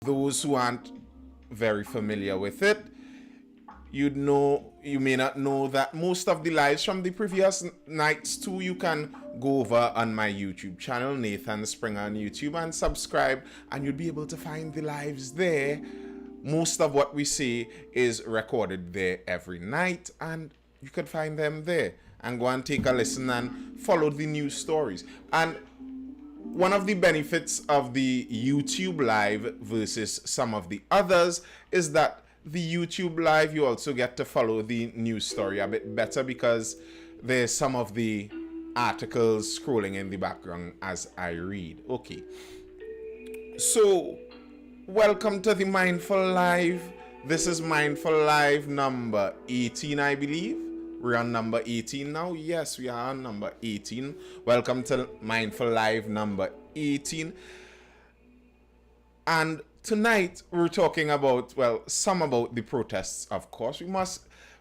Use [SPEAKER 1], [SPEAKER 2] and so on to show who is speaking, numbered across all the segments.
[SPEAKER 1] those who aren't very familiar with it, you may not know that most of the lives from the previous nights too, you can go over on my YouTube channel, Nathan Springer on YouTube, and subscribe, and you'll be able to find the lives there. Most of what we say is recorded there every night, and you could find them there and go and take a listen and follow the news stories. And one of the benefits of the YouTube live versus some of the others is that the YouTube live, you also get to follow the news story a bit better because there's some of the articles scrolling in the background as I read. Okay. So, welcome to the Mindful Live. This is Mindful Live number 18, I believe. We're on number 18 now. Yes, we are on number 18. Welcome to Mindful Live number 18. And tonight we're talking about, well, some about the protests, of course.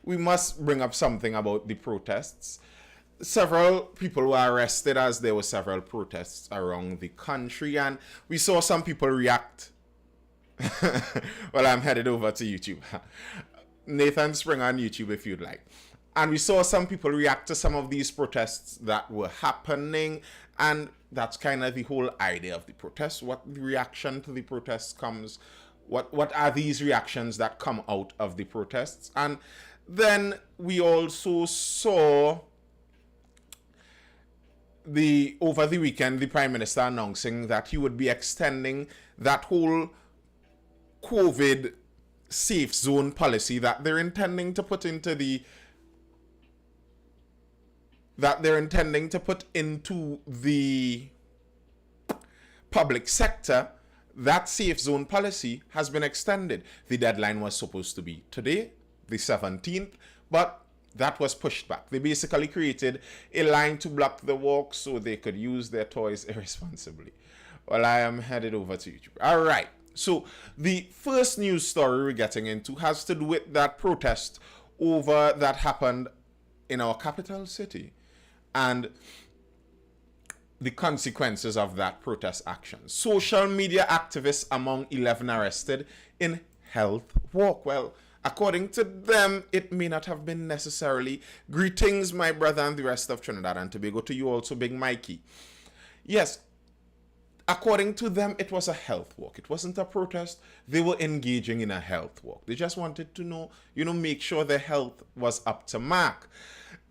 [SPEAKER 1] We must bring up something about the protests. Several people were arrested as there were several protests around the country, and we saw some people react. Well, I'm headed over to YouTube. Nathan Springer on YouTube if you'd like. And we saw some people react to some of these protests that were happening, and that's kind of the whole idea of the protests. What the reaction to the protests comes, what are these reactions that come out of the protests? And then we also saw over the weekend, the Prime Minister announcing that he would be extending that whole COVID safe zone policy that they're intending to put into the public sector. That safe zone policy has been extended. The deadline was supposed to be today, the 17th, but that was pushed back. They basically created a line to block the walk so they could use their toys irresponsibly. Well, I am headed over to YouTube. All right. So the first news story we're getting into has to do with that protest that happened in our capital city and the consequences of that protest action. Social media activists among 11 arrested in health walk. Well, according to them, it may not have been necessarily. Greetings, my brother and the rest of Trinidad and Tobago, to you also, Big Mikey. Yes, according to them, it was a health walk. It wasn't a protest. They were engaging in a health walk. They just wanted to know, make sure their health was up to mark.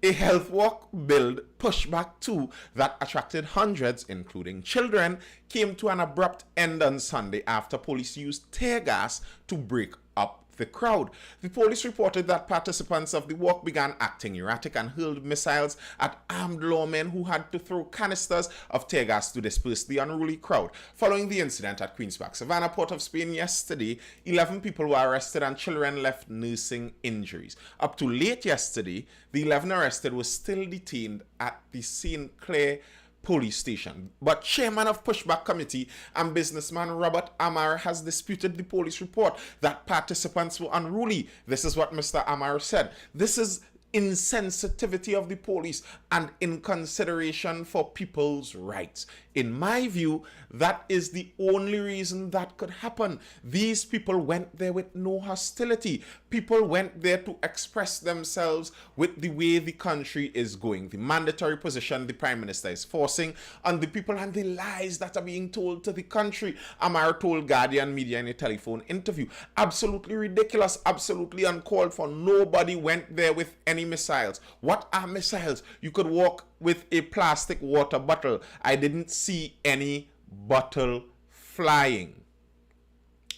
[SPEAKER 1] A health walk billed pushback too that attracted hundreds, including children, came to an abrupt end on Sunday after police used tear gas to break up the crowd. The police reported that participants of the walk began acting erratic and hurled missiles at armed lawmen who had to throw canisters of tear gas to disperse the unruly crowd. Following the incident at Queen's Park, Savannah, Port of Spain yesterday, 11 people were arrested and children left nursing injuries. Up to late yesterday, the 11 arrested were still detained at the St. Clair police station. But chairman of pushback committee and businessman Robert Amar has disputed the police report that participants were unruly. This is what Mr. Amar said. This is insensitivity of the police and inconsideration for people's rights. In my view, that is the only reason that could happen. These people went there with no hostility. People went there to express themselves with the way the country is going, the mandatory position the Prime Minister is forcing on the people and the lies that are being told to the country. Amar told Guardian Media in a telephone interview. Absolutely ridiculous, absolutely uncalled for. Nobody went there with any missiles. What are missiles? You could walk with a plastic water bottle. I didn't see any bottle flying.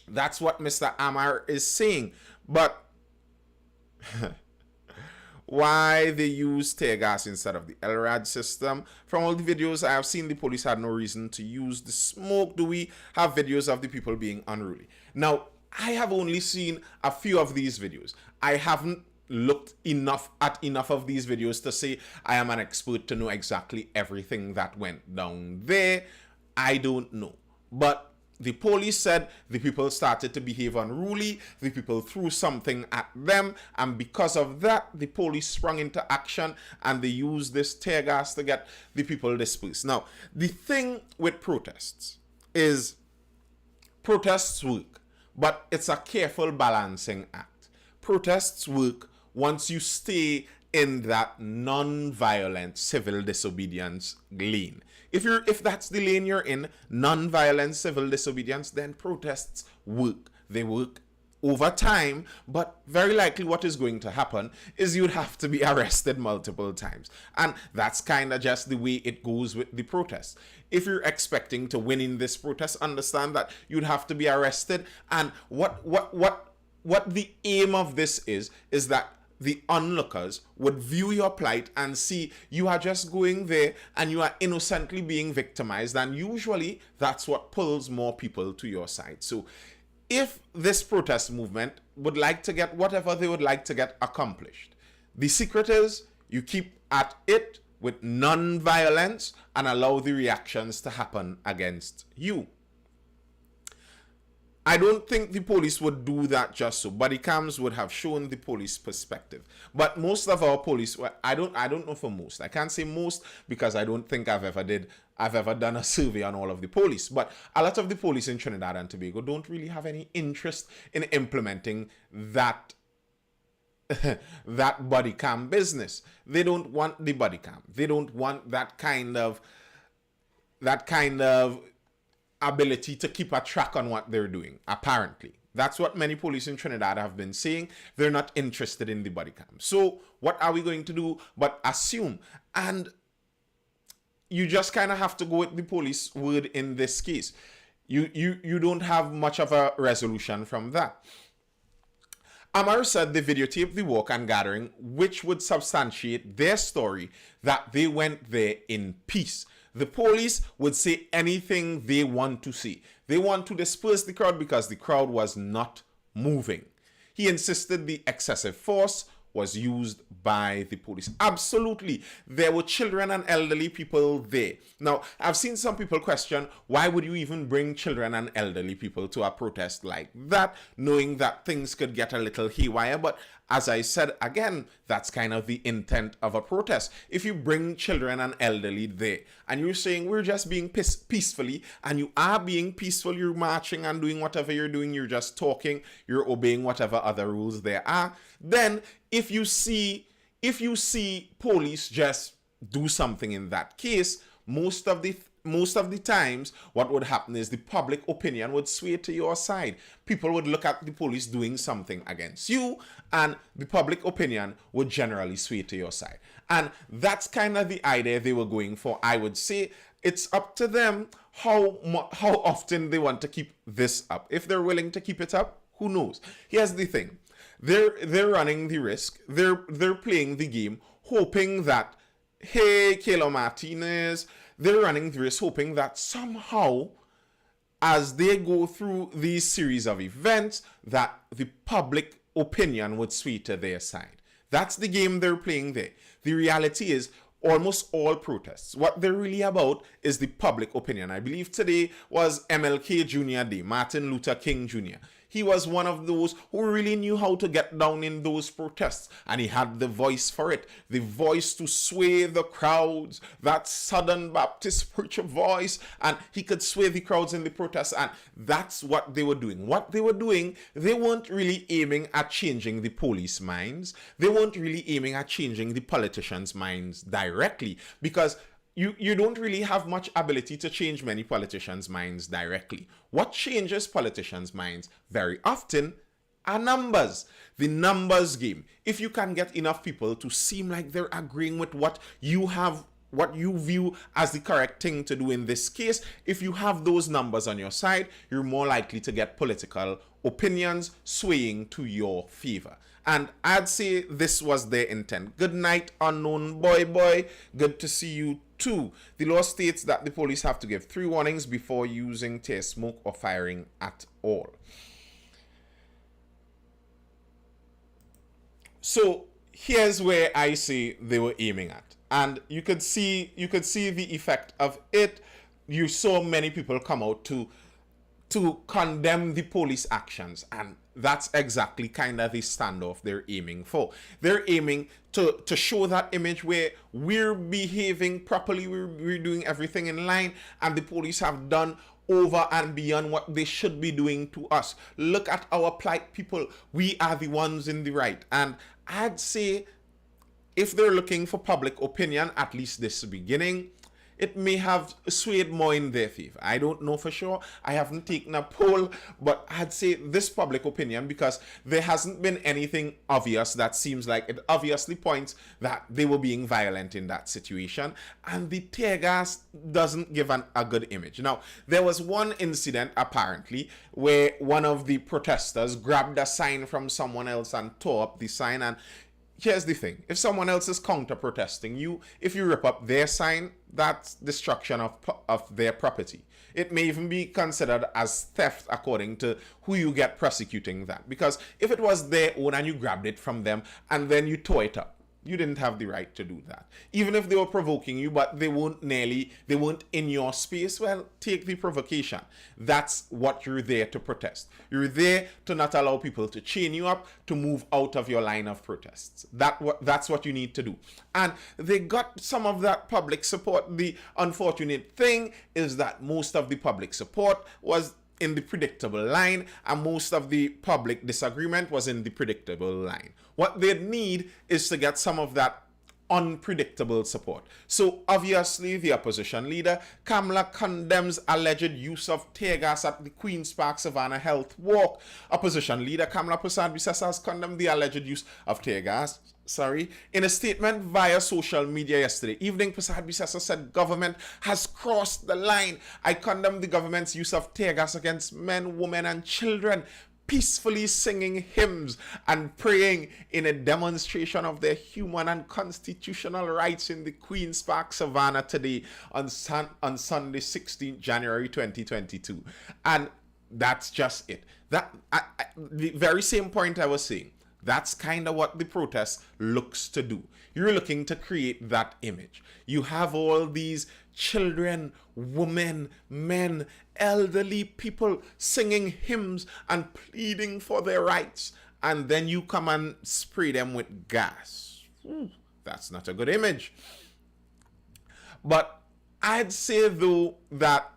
[SPEAKER 1] That's what Mr. Amar is saying. But why they use tear gas instead of the LRAD system? From all the videos I have seen, the police had no reason to use the smoke. Do we have videos of the people being unruly? Now, I have only seen a few of these videos. I haven't looked enough of these videos to say I am an expert to know exactly everything that went down there. I don't know. But the police said the people started to behave unruly, the people threw something at them, and because of that, the police sprung into action and they used this tear gas to get the people dispersed. Now, the thing with protests is protests work. but it's a careful balancing act. Protests work once you stay in that non-violent civil disobedience lane. If that's the lane you're in, non-violent civil disobedience, then protests work. They work over time, but very likely what is going to happen is you'd have to be arrested multiple times. And that's kind of just the way it goes with the protests. If you're expecting to win in this protest, understand that you'd have to be arrested. And what the aim of this is that the onlookers would view your plight and see you are just going there and you are innocently being victimized. And usually that's what pulls more people to your side. So if this protest movement would like to get whatever they would like to get accomplished, the secret is you keep at it with non-violence and allow the reactions to happen against you. I don't think the police would do that just so. Body cams would have shown the police perspective. But most of our police, well, I don't know for most. I can't say most because I don't think I've ever done a survey on all of the police. But a lot of the police in Trinidad and Tobago don't really have any interest in implementing that that body cam business. They don't want the body cam. They don't want that kind of ability to keep a track on what they're doing, apparently. That's what many police in Trinidad have been saying. They're not interested in the body cam. So what are we going to do but assume? And you just kind of have to go with the police word in this case. You don't have much of a resolution from that. Amar said they videotaped the walk and gathering, which would substantiate their story that they went there in peace. The police would say anything they want to say. They want to disperse the crowd because the crowd was not moving. He insisted the excessive force was used by the police. Absolutely. There were children and elderly people there. Now, I've seen some people question, why would you even bring children and elderly people to a protest like that, knowing that things could get a little haywire? But as I said, again, that's kind of the intent of a protest. If you bring children and elderly there, and you're saying we're just being peacefully, and you are being peaceful, you're marching and doing whatever you're doing, you're just talking, you're obeying whatever other rules there are, then if you see police just do something in that case, most of the times what would happen is the public opinion would sway to your side. People would look at the police doing something against you, and the public opinion would generally sway to your side. And that's kind of the idea they were going for. I would say it's up to them how often they want to keep this up. If they're willing to keep it up, who knows? Here's the thing. They're running the risk. They're playing the game, hoping that, hey, Kayla Martinez, they're running the risk, hoping that somehow, as they go through these series of events, that the public opinion would sway to their side. That's the game they're playing there. The reality is, almost all protests, what they're really about is the public opinion. I believe today was MLK Jr. Day, Martin Luther King Jr. He was one of those who really knew how to get down in those protests, and he had the voice for it, the voice to sway the crowds, that Southern Baptist spiritual voice, and he could sway the crowds in the protests, and that's what they were doing. What they were doing, they weren't really aiming at changing the police minds. They weren't really aiming at changing the politicians' minds directly, because you don't really have much ability to change many politicians' minds directly. What changes politicians' minds very often are numbers. The numbers game. If you can get enough people to seem like they're agreeing with what you view as the correct thing to do in this case, if you have those numbers on your side, you're more likely to get political opinions swaying to your favor. And I'd say this was their intent. Good night, unknown boy. Good to see you too. The law states that the police have to give 3 warnings before using tear smoke or firing at all. So here's where I say they were aiming at. And you could see the effect of it. You saw many people come out to condemn the police actions, and that's exactly kind of the standoff they're aiming for. They're aiming to show that image where we're behaving properly, we're doing everything in line, and the police have done over and beyond what they should be doing to us. Look at our plight, people. We are the ones in the right. And I'd say if they're looking for public opinion, at least this beginning, it may have swayed more in their favor. I don't know for sure. I haven't taken a poll, but I'd say this public opinion, because there hasn't been anything obvious that seems like it obviously points that they were being violent in that situation, and the tear gas doesn't give a good image. Now, there was one incident apparently where one of the protesters grabbed a sign from someone else and tore up the sign. And here's the thing: if someone else is counter protesting you, if you rip up their sign, that's destruction of their property. It may even be considered as theft according to who you get prosecuting that. Because if it was their own and you grabbed it from them and then you tore it up, you didn't have the right to do that. Even if they were provoking you, but they weren't in your space, well, take the provocation. That's what you're there to protest. You're there to not allow people to chain you up, to move out of your line of protests. That's what you need to do. And they got some of that public support. The unfortunate thing is that most of the public support was in the predictable line, and most of the public disagreement was in the predictable line. What they need is to get some of that unpredictable support. So obviously the opposition leader Kamala condemns alleged use of tear gas at the Queen's Park Savannah Health Walk. Opposition leader Kamala Prasad-Bisesa has condemned the alleged use of tear gas in a statement via social media yesterday evening. Prasad-Bisesa said government has crossed the line. I condemn the government's use of tear gas against men, women and children peacefully singing hymns and praying in a demonstration of their human and constitutional rights in the Queen's Park Savannah today on Sunday, 16th January 2022. And that's just it. The very same point I was saying, that's kind of what the protest looks to do. You're looking to create that image. You have all these children, women, men, elderly people singing hymns and pleading for their rights, and then you come and spray them with gas. That's not a good image. But I'd say though that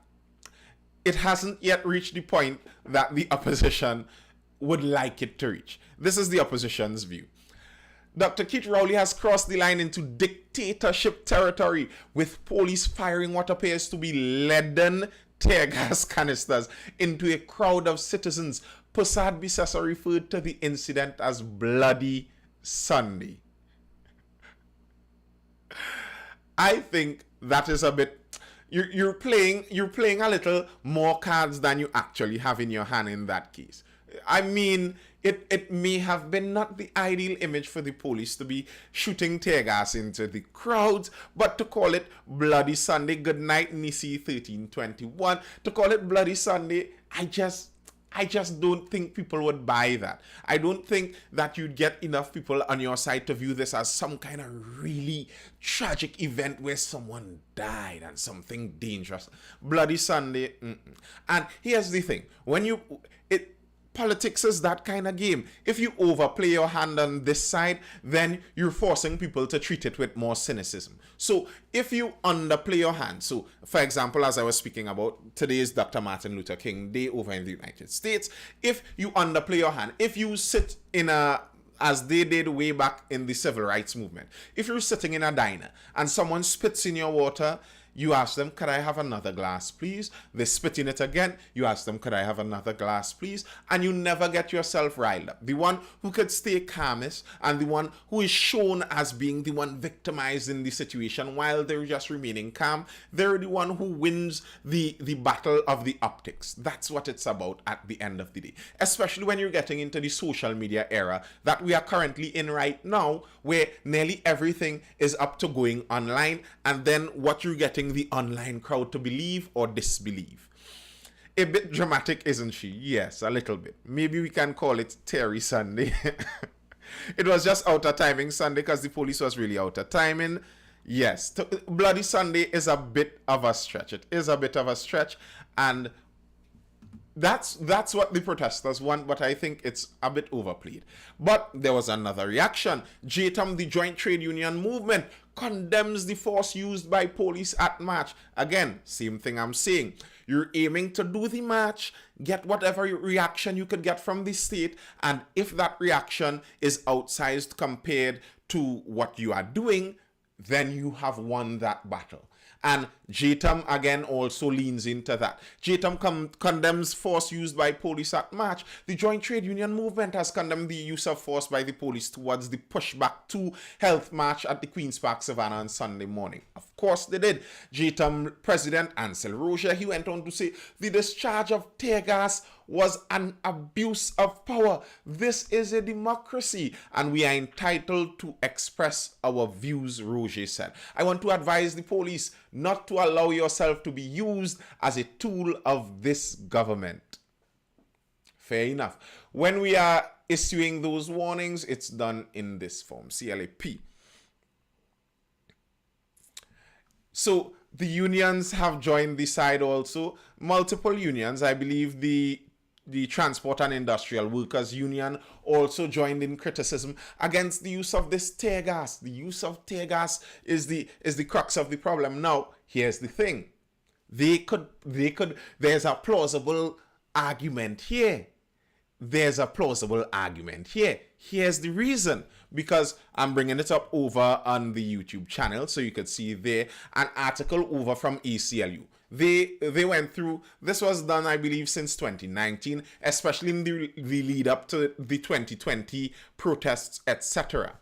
[SPEAKER 1] it hasn't yet reached the point that the opposition would like it to reach. This is the opposition's view. Dr. Keith Rowley has crossed the line into dictatorship territory, with police firing what appears to be leaden tear gas canisters into a crowd of citizens. Prasad-Bisesa referred to the incident as Bloody Sunday. I think that is a bit... You're playing a little more cards than you actually have in your hand in that case. I mean, it may have been not the ideal image for the police to be shooting tear gas into the crowds, but to call it Bloody Sunday, good night Nisi 1321, to call it Bloody Sunday, I just don't think people would buy that. I don't think that you'd get enough people on your side to view this as some kind of really tragic event where someone died and something dangerous. Bloody Sunday. And here's the thing. Politics is that kind of game. If you overplay your hand on this side, then you're forcing people to treat it with more cynicism. So if you underplay your hand, so for example, as I was speaking about, today is Dr. Martin Luther King Day over in the United States. If you underplay your hand, if you sit in as they did way back in the civil rights movement, if you're sitting in a diner and someone spits in your water, you ask them, could I have another glass, please? They spit in it again. You ask them, could I have another glass, please? And you never get yourself riled up. The one who could stay calmest and the one who is shown as being the one victimized in the situation while they're just remaining calm, they're the one who wins the battle of the optics. That's what it's about at the end of the day. Especially when you're getting into the social media era that we are currently in right now, where nearly everything is up to going online, and then what you're getting the online crowd to believe or disbelieve. A bit dramatic, isn't she? Yes, a little bit. Maybe we can call it Terry Sunday. It was just out of timing Sunday because the police was really out of timing. Yes, Bloody Sunday is a bit of a stretch. It is a bit of a stretch, and that's what the protesters want, but I think it's a bit overplayed. But there was another reaction. JTUM, the Joint Trade Union Movement, condemns the force used by police at march. Again, same thing I'm saying. You're aiming to do the march, get whatever reaction you could get from the state, and if that reaction is outsized compared to what you are doing, then you have won that battle. And JTAM again also leans into that. JTAM condemns force used by police at march. The Joint Trade Union Movement has condemned the use of force by the police towards the pushback to health march at the Queen's Park Savannah on Sunday morning. Of course they did. JTAM President Ansel Roger, he went on to say the discharge of tear gas was an abuse of power. This is a democracy and we are entitled to express our views, Roger said. I want to advise the police not to allow yourself to be used as a tool of this government. Fair enough. When we are issuing those warnings, it's done in this form, CLAP. So the unions have joined the side also. Multiple unions, I believe the Transport and Industrial Workers Union also joined in criticism against the use of this tear gas. The use of tear gas is the crux of the problem. Now, here's the thing. There's a plausible argument here. Here's the reason. Because I'm bringing it up over on the YouTube channel, so you could see there an article over from ACLU. They went through, this was done, I believe, since 2019, especially in the lead up to the 2020 protests, etc.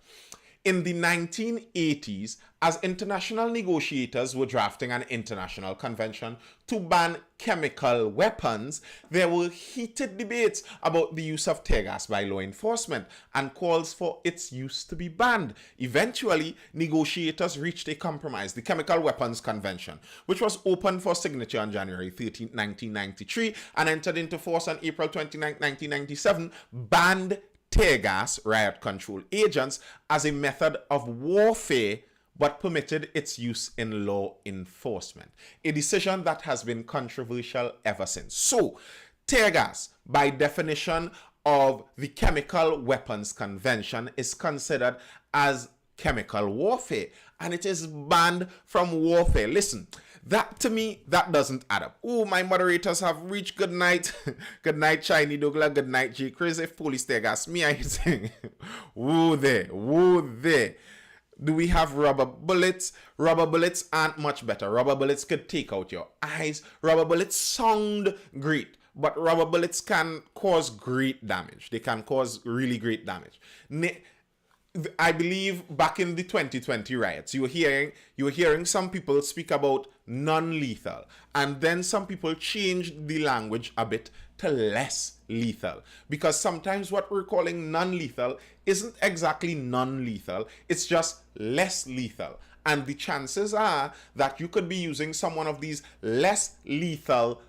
[SPEAKER 1] In the 1980s, as international negotiators were drafting an international convention to ban chemical weapons, there were heated debates about the use of tear gas by law enforcement and calls for its use to be banned. Eventually, negotiators reached a compromise, the Chemical Weapons Convention, which was opened for signature on January 13, 1993 and entered into force on April 29, 1997, banned tear gas, riot control agents, as a method of warfare, but permitted its use in law enforcement. A decision that has been controversial ever since. So, tear gas, by definition of the Chemical Weapons Convention, is considered as chemical warfare, and it is banned from warfare. Listen, that to me, that doesn't add up. Oh, my moderators have reached good night. Good night, Shiny Douglas. Good night, J. Chris. If police tear gas me, I say, whoa there, whoa there. Do we have rubber bullets? Rubber bullets aren't much better. Rubber bullets could take out your eyes. Rubber bullets sound great, but rubber bullets can cause great damage. They can cause really great damage. I believe back in the 2020 riots, you were hearing some people speak about non-lethal, and then some people changed the language a bit to less lethal, because sometimes what we're calling non-lethal isn't exactly non-lethal, it's just less lethal. And the chances are that you could be using some one of these less lethal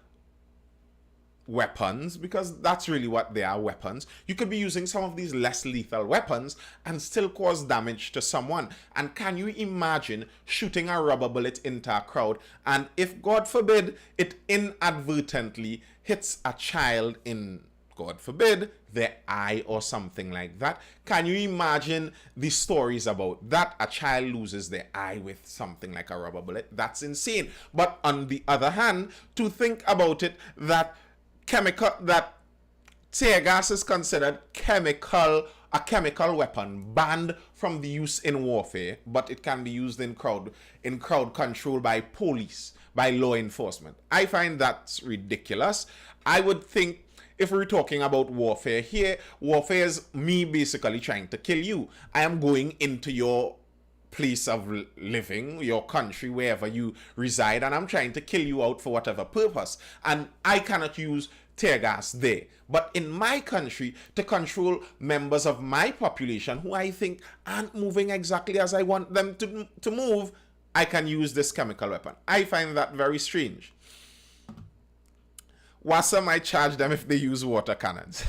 [SPEAKER 1] weapons, because that's really what they are, weapons. You could be using some of these less lethal weapons and still cause damage to someone. And can you imagine shooting a rubber bullet into a crowd, and if, God forbid, it inadvertently hits a child in, God forbid, their eye or something like that? Can you imagine the stories about that? A child loses their eye with something like a rubber bullet. That's insane. But on the other hand, to think about it, that tear gas is considered a chemical weapon banned from the use in warfare, but it can be used in crowd control by police, by law enforcement. I find that's ridiculous. I would think if we're talking about warfare here, warfare is me basically trying to kill you. I am going into your place of living, your country, wherever you reside, and I'm trying to kill you out for whatever purpose, and I cannot use tear gas there. But in my country, to control members of my population who I think aren't moving exactly as I want them to move, I can use this chemical weapon. I find that very strange. WASA might charge them if they use water cannons.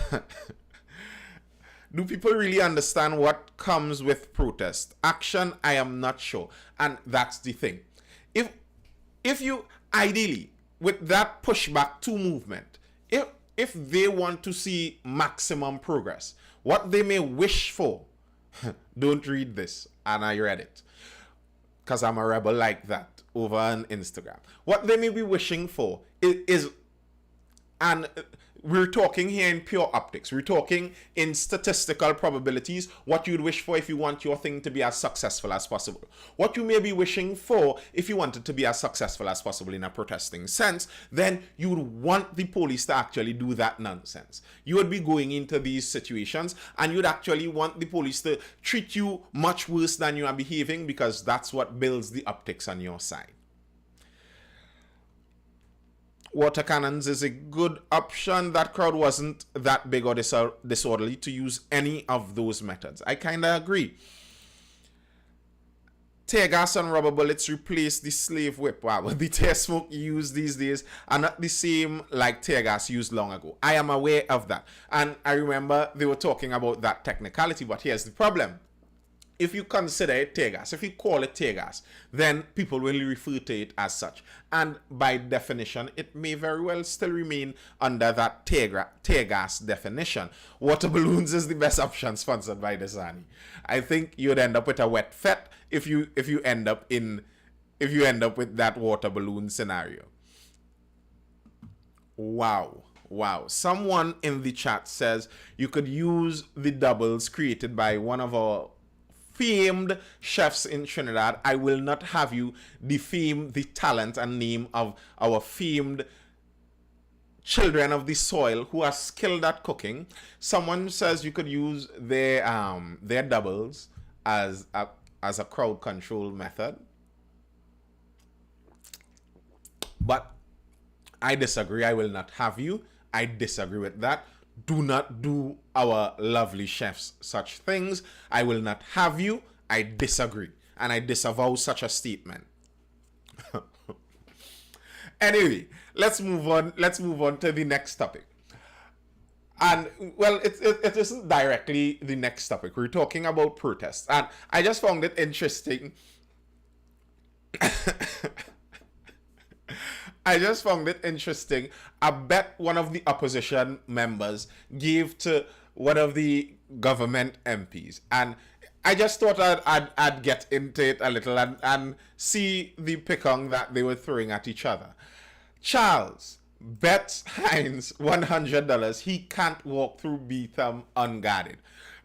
[SPEAKER 1] Do people really understand what comes with protest? Action, I am not sure. And that's the thing. If you, ideally, with that pushback to movement, if they want to see maximum progress, what they may wish for, don't read this, and I read it, because I'm a rebel like that. over on Instagram. What they may be wishing for is and we're talking here in pure optics. We're talking in statistical probabilities, what you'd wish for if you want your thing to be as successful as possible. What you may be wishing for if you want it to be as successful as possible in a protesting sense, then you would want the police to actually do that nonsense. You would be going into these situations and you'd actually want the police to treat you much worse than you are behaving, because that's what builds the optics on your side. Water cannons is a good option. That crowd wasn't that big or disorderly to use any of those methods. I kind of agree. Tear gas and rubber bullets replace the slave whip. Wow, the tear smoke used these days are not the same like tear gas used long ago. I am aware of that. And I remember they were talking about that technicality, but here's the problem. If you consider it tear gas, if you call it tear gas, then people will refer to it as such. And by definition, it may very well still remain under that tear gas definition. Water balloons is the best option, sponsored by Desani. I think you'd end up with a wet fet if you end up with that water balloon scenario. Wow. Someone in the chat says you could use the doubles created by one of our famed chefs in Trinidad. I will not have you defame the talent and name of our famed children of the soil who are skilled at cooking. Someone says you could use their doubles as a crowd control method. But I disagree. I will not have you. I disagree with that. Do not do our lovely chefs such things. I will not have you. I disagree. And I disavow such a statement. Anyway, let's move on. Let's move on to the next topic. And, well, it isn't directly the next topic. We're talking about protests. And I just found it interesting. I bet one of the opposition members gave to one of the government MPs. And I just thought I'd get into it a little and see the pickung that they were throwing at each other. Charles bets Hines $100 he can't walk through Beetham unguarded.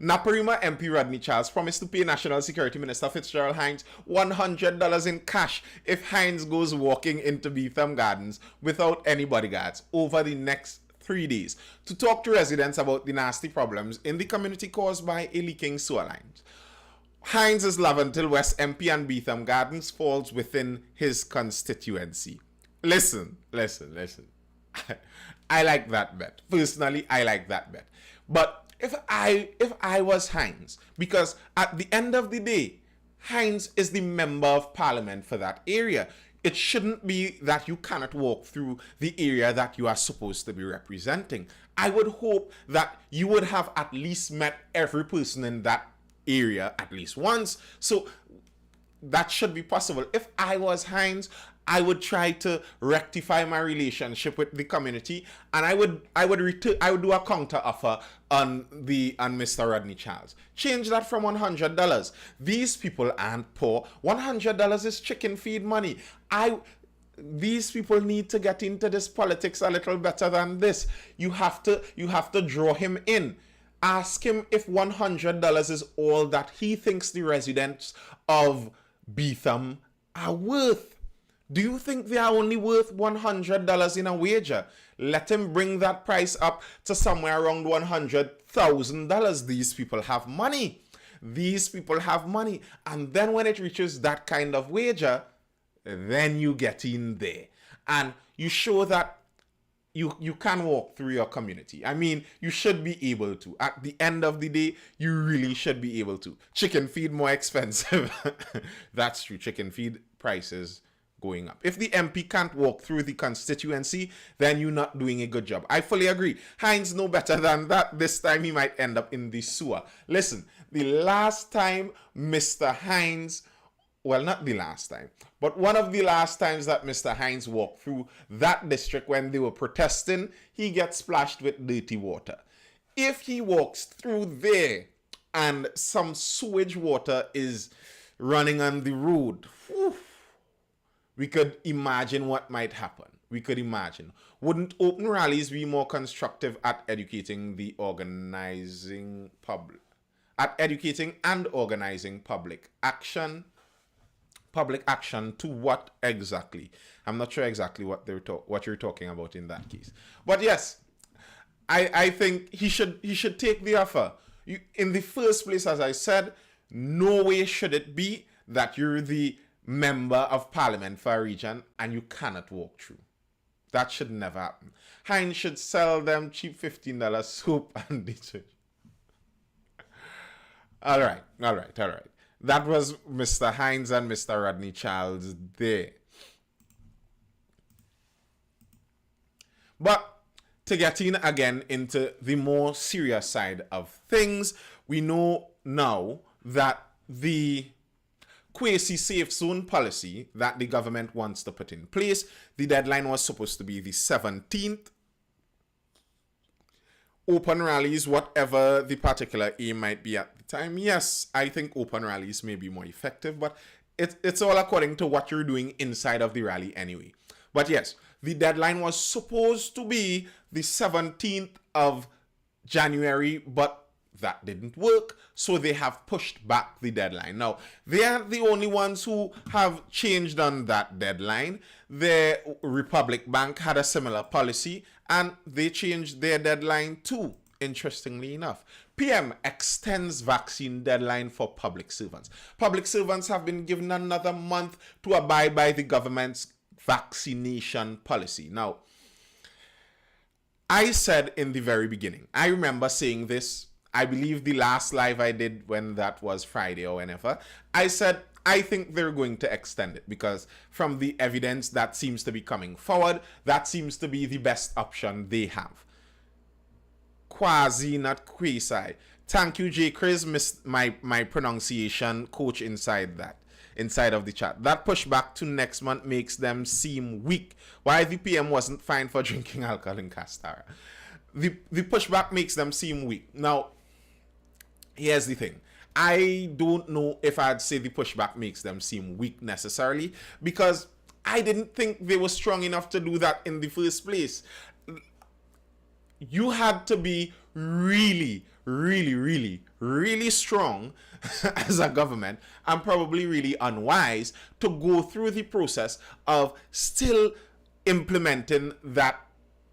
[SPEAKER 1] Naparima MP Rodney Charles promised to pay National Security Minister Fitzgerald Hines $100 in cash if Hines goes walking into Beetham Gardens without any bodyguards over the next 3 days to talk to residents about the nasty problems in the community caused by a leaking sewer lines. Hines' Laventille West MP and Beetham Gardens falls within his constituency. Listen. I like that bet. Personally, I like that bet. But if I was Hines, because at the end of the day, Hines is the member of parliament for that area. It shouldn't be that you cannot walk through the area that you are supposed to be representing. I would hope that you would have at least met every person in that area at least once. So that should be possible. If I was Hines, I would try to rectify my relationship with the community, and I would do a counter offer on Mr. Rodney Charles. Change that from $100. These people aren't poor. $100 is chicken feed money. These people need to get into this politics a little better than this. You have to draw him in. Ask him if $100 is all that he thinks the residents of Beetham are worth. Do you think they are only worth $100 in a wager? Let him bring that price up to somewhere around $100,000. These people have money. And then when it reaches that kind of wager, then you get in there. And you show that you can walk through your community. I mean, you should be able to. At the end of the day, you really should be able to. Chicken feed more expensive. That's true. Chicken feed prices going up. If the MP can't walk through the constituency, then you're not doing a good job. I fully agree. Hines know better than that. This time he might end up in the sewer. Listen, the last time Mr. Hines, well, not the last time, but one of the last times that Mr. Hines walked through that district when they were protesting, he gets splashed with dirty water. If he walks through there and some sewage water is running on the road, We could imagine what might happen. We could imagine. Wouldn't open rallies be more constructive at educating the organizing public, at educating and organizing public action? Public action to what exactly? I'm not sure exactly what what you're talking about in that case. But yes, I think he should take the offer. In the first place, as I said, no way should it be that you're the member of parliament for a region and you cannot walk through. That should never happen. Heinz should sell them cheap $15 soup and detergent. All right. That was Mr. Heinz and Mr. Rodney Charles there. But to get in again into the more serious side of things, we know now that the quasi-safe zone policy that the government wants to put in place, the deadline was supposed to be the 17th. Open rallies, whatever the particular aim might be at the time, yes, I think open rallies may be more effective, but it's all according to what you're doing inside of the rally anyway. But yes, the deadline was supposed to be the 17th of January, but that didn't work, so they have pushed back the deadline. Now, they are the only ones who have changed on that deadline. The Republic Bank had a similar policy, and they changed their deadline too, interestingly enough. PM extends vaccine deadline for public servants. Public servants have been given another month to abide by the government's vaccination policy. Now, I said in the very beginning, I remember saying this, I believe the last live I did when that was Friday or whenever, I said, I think they're going to extend it because from the evidence that seems to be coming forward, that seems to be the best option they have. Quasi, not quasi. Thank you, J. Chris, missed my pronunciation coach inside of the chat. That pushback to next month makes them seem weak. Why the PM wasn't fined for drinking alcohol in Castara? The pushback makes them seem weak. Now, here's the thing. I don't know if I'd say the pushback makes them seem weak necessarily, because I didn't think they were strong enough to do that in the first place. You had to be really, really, really, really strong as a government and probably really unwise to go through the process of still implementing that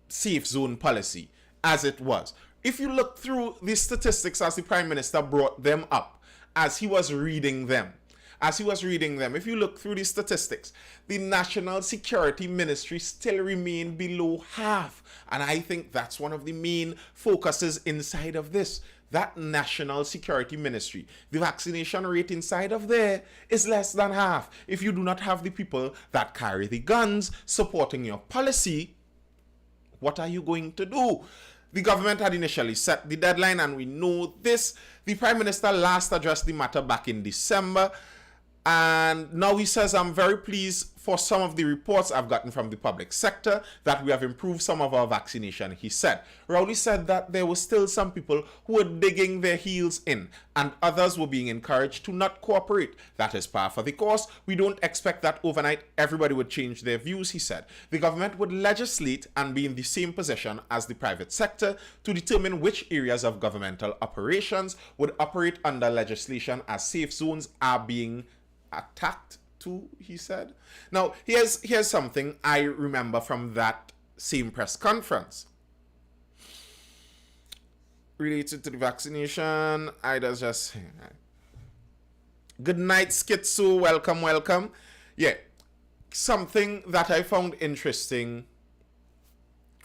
[SPEAKER 1] safe zone policy as it was. If you look through the statistics as the Prime Minister brought them up, as he was reading them, if you look through the statistics, the National Security Ministry still remain below half. And I think that's one of the main focuses inside of this. That National Security Ministry, the vaccination rate inside of there is less than half. If you do not have the people that carry the guns supporting your policy, what are you going to do? The government had initially set the deadline, and we know this. The Prime Minister last addressed the matter back in December, and now he says, I'm very pleased for some of the reports I've gotten from the public sector that we have improved some of our vaccination, he said. Rowley said that there were still some people who were digging their heels in, and others were being encouraged to not cooperate. That is par for the course. We don't expect that overnight everybody would change their views, he said. The government would legislate and be in the same position as the private sector to determine which areas of governmental operations would operate under legislation as safe zones are being attacked to, he said. Now, here's something I remember from that same press conference. Related to the vaccination, good night, Schizo, welcome. Yeah, something that I found interesting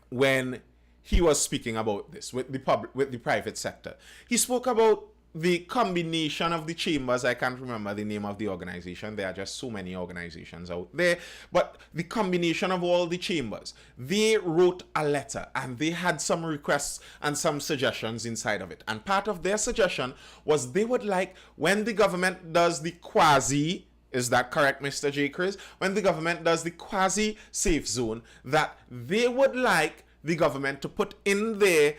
[SPEAKER 1] when he was speaking about this with the private sector. He spoke about the combination of the chambers. I can't remember the name of the organization. There are just so many organizations out there. But the combination of all the chambers, they wrote a letter and they had some requests and some suggestions inside of it. And part of their suggestion was they would like, when the government does the quasi, is that correct, Mr. J. Chris? When the government does the quasi safe zone, that they would like the government to put in there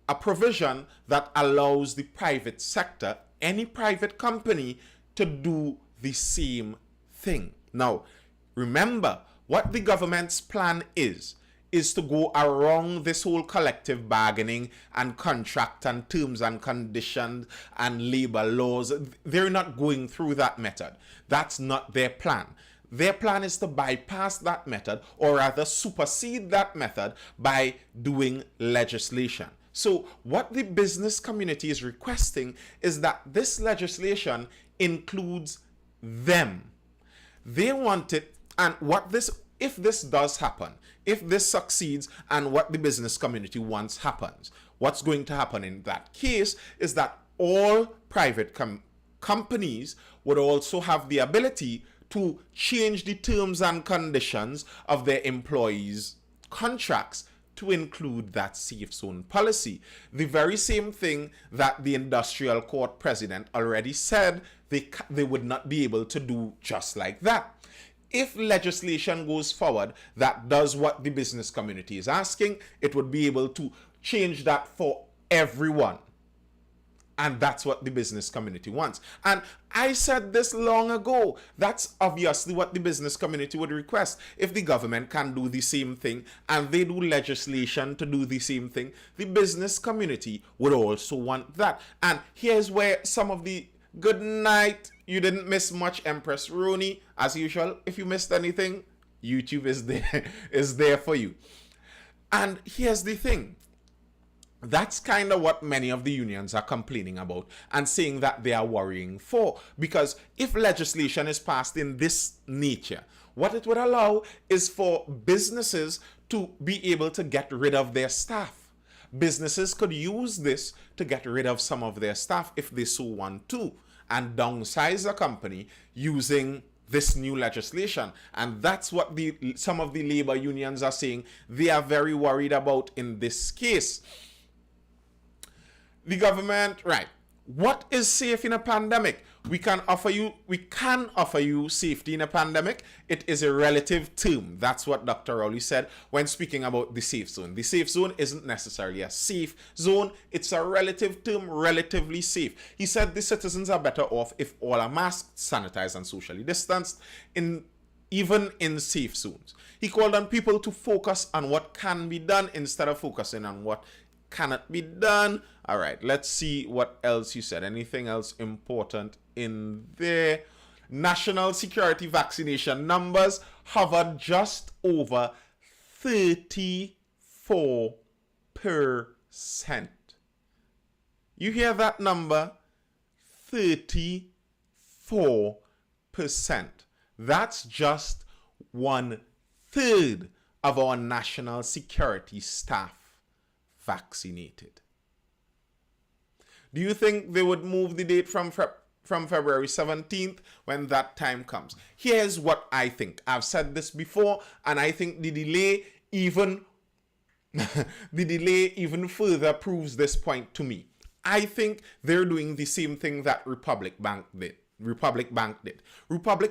[SPEAKER 1] a provision that allows the private sector, any private company, to do the same thing. Now, Remember, what the government's plan is to go around this whole collective bargaining and contract and terms and conditions and labor laws. They're not going through that method. That's not their plan. Their plan is to bypass that method, or rather supersede that method, by doing legislation. So what the business community is requesting is that this legislation includes them. They want it, and if this does happen, if this succeeds and what the business community wants happens, what's going to happen in that case is that all private companies would also have the ability to change the terms and conditions of their employees' contracts to include that safe zone policy. The very same thing that the industrial court president already said they would not be able to do, just like that. If legislation goes forward that does what the business community is asking, it would be able to change that for everyone. And that's what the business community wants. And I said this long ago. That's obviously what the business community would request. If the government can do the same thing and they do legislation to do the same thing, the business community would also want that. And here's where some of the good night, you didn't miss much, Empress Rooney. As usual, if you missed anything, YouTube is there for you. And here's the thing. That's kind of what many of the unions are complaining about and saying that they are worrying for. Because if legislation is passed in this nature, what it would allow is for businesses to be able to get rid of their staff. Businesses could use this to get rid of some of their staff if they so want to, and downsize a company using this new legislation. And that's what some of the labor unions are saying they are very worried about in this case. The government, right? What is safe in a pandemic? We can offer you safety in a pandemic. It is a relative term. That's what Dr. Rowley said when speaking about the safe zone. The safe zone isn't necessarily a safe zone. It's a relative term, relatively safe. He said the citizens are better off if all are masked, sanitized, and socially distanced, even in safe zones. He called on people to focus on what can be done instead of focusing on what cannot be done. All right, let's see what else you said. Anything else important in there? National security vaccination numbers hovered just over 34%. You hear that number? 34%. That's just 1/3 of our national security staff vaccinated. Do you think they would move the date from February 17th when that time comes? Here's what I think. I've said this before, and I think the delay even further proves this point to me. I think they're doing the same thing that Republic Bank did. Republic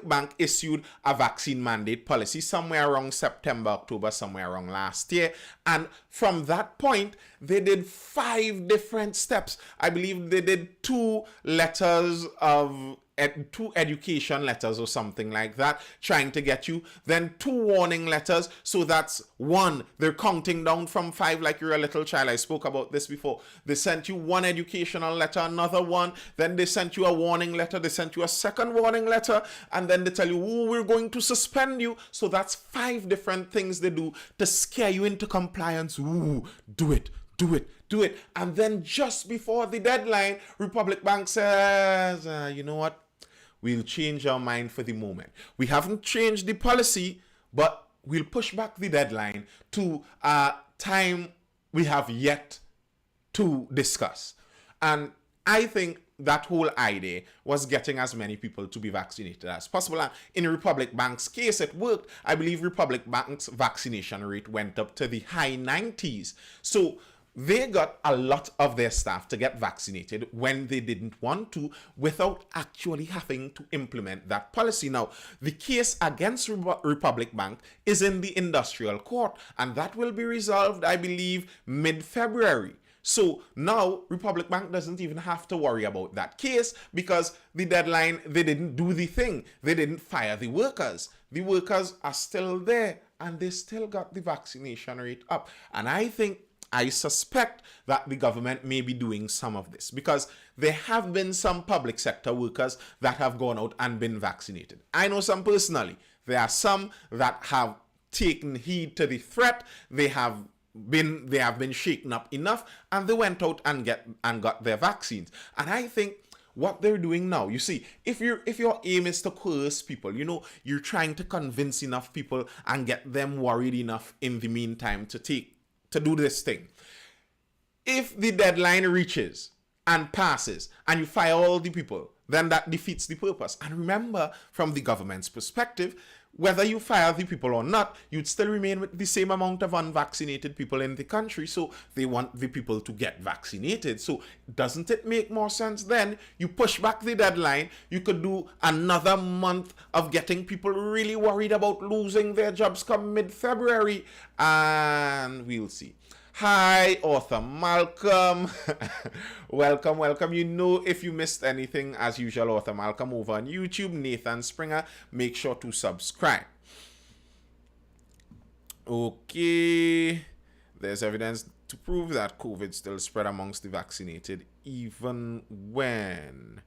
[SPEAKER 1] Bank issued a vaccine mandate policy somewhere around September, October, somewhere around last year. And from that point, they did 5 different steps. I believe they did 2 education letters or something like that, trying to get you, then 2 warning letters. So that's 1. They're counting down from 5 like you're a little child. I spoke about this before. They sent you 1 educational letter, another one, then they sent you a warning letter, they sent you a second warning letter, and then they tell you, oh, we're going to suspend you. So that's 5 different things they do to scare you into compliance. Ooh, do it. And then just before the deadline, Republic Bank says, you know what? We'll change our mind for the moment. We haven't changed the policy, but we'll push back the deadline to a time we have yet to discuss. And I think that whole idea was getting as many people to be vaccinated as possible. And in Republic Bank's case, it worked. I believe Republic Bank's vaccination rate went up to the high 90s. So they got a lot of their staff to get vaccinated when they didn't want to, without actually having to implement that policy. Now, the case against Republic Bank is in the industrial court, and that will be resolved, I believe, mid-February. So now Republic Bank doesn't even have to worry about that case because the deadline, they didn't do the thing. They didn't fire the workers. The workers are still there and they still got the vaccination rate up. And I suspect that the government may be doing some of this because there have been some public sector workers that have gone out and been vaccinated. I know some personally. There are some that have taken heed to the threat. They have been shaken up enough and they went out and got their vaccines. And I think what they're doing now, you see, if your aim is to coerce people, you're trying to convince enough people and get them worried enough in the meantime to do this thing. If the deadline reaches and passes and you fire all the people, then that defeats the purpose. And remember, from the government's perspective, whether you fire the people or not, you'd still remain with the same amount of unvaccinated people in the country. So they want the people to get vaccinated. So doesn't it make more sense then? You push back the deadline. You could do another month of getting people really worried about losing their jobs come mid-February. And we'll see. Hi, author Malcolm. welcome. If you missed anything, as usual, author Malcolm over on YouTube, Nathan Springer. Make sure to subscribe. Okay. There's evidence to prove that COVID still spread amongst the vaccinated, even when.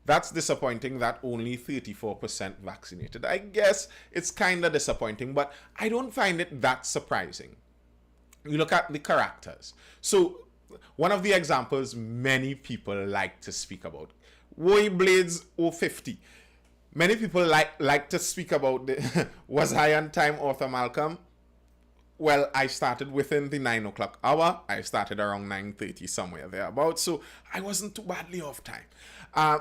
[SPEAKER 1] That's disappointing that only 34% vaccinated. I guess it's kind of disappointing, but I don't find it that surprising. You look at the characters. So one of the examples many people like to speak about, Woy Blades 050. Many people like to speak about was I on time, author Malcolm? Well, I started within the 9 o'clock hour. I started around 9:30, somewhere thereabouts. So I wasn't too badly off time.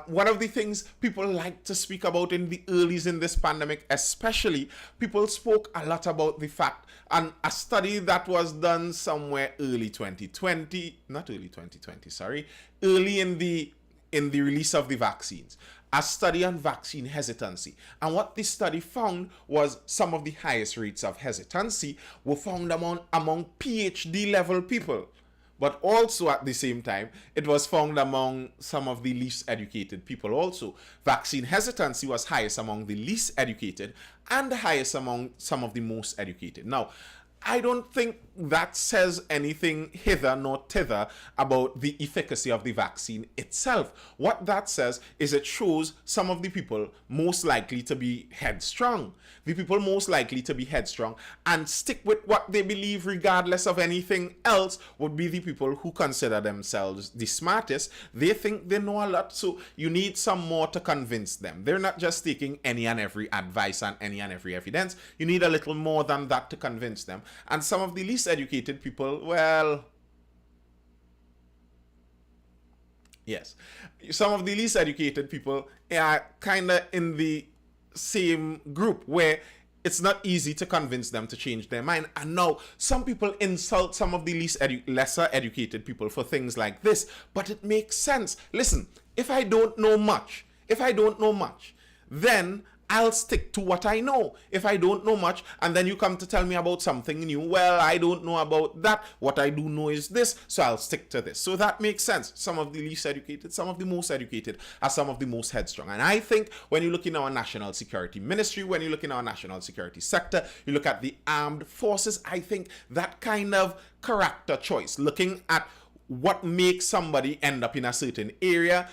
[SPEAKER 1] One of the things people like to speak about in the earlies in this pandemic, especially, people spoke a lot about the fact, and a study that was done somewhere early in the release of the vaccines. A study on vaccine hesitancy. And what this study found was some of the highest rates of hesitancy were found among PhD level people. But also at the same time, it was found among some of the least educated people also. Vaccine hesitancy was highest among the least educated and the highest among some of the most educated. Now, I don't think that says anything hither nor thither about the efficacy of the vaccine itself. What that says is it shows some of the people most likely to be headstrong. The people most likely to be headstrong and stick with what they believe regardless of anything else would be the people who consider themselves the smartest. They think they know a lot, so you need some more to convince them. They're not just taking any and every advice and any and every evidence. You need a little more than that to convince them. And some of the least educated people, well, yes, some of the least educated people are kind of in the same group where it's not easy to convince them to change their mind. And now some people insult some of the lesser educated people for things like this, but it makes sense. Listen, if I don't know much, then I'll stick to what I know. If I don't know much and then you come to tell me about something new, well, I don't know about that. What I do know is this, so I'll stick to this. So that makes sense. Some of the least educated, some of the most educated are some of the most headstrong. And I think when you look in our national security ministry, when you look in our national security sector, you look at the armed forces, I think that kind of character choice, looking at what makes somebody end up in a certain area,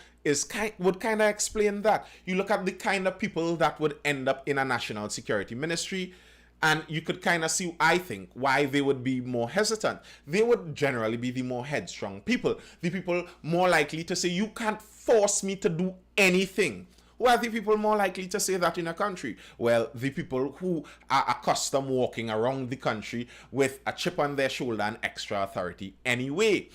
[SPEAKER 1] would kind of explain that. You look at the kind of people that would end up in a national security ministry, and you could kind of see, I think, why they would be more hesitant. They would generally be the more headstrong people, the people more likely to say, you can't force me to do anything. Who are the people more likely to say that in a country? Well, the people who are accustomed walking around the country with a chip on their shoulder and extra authority anyway.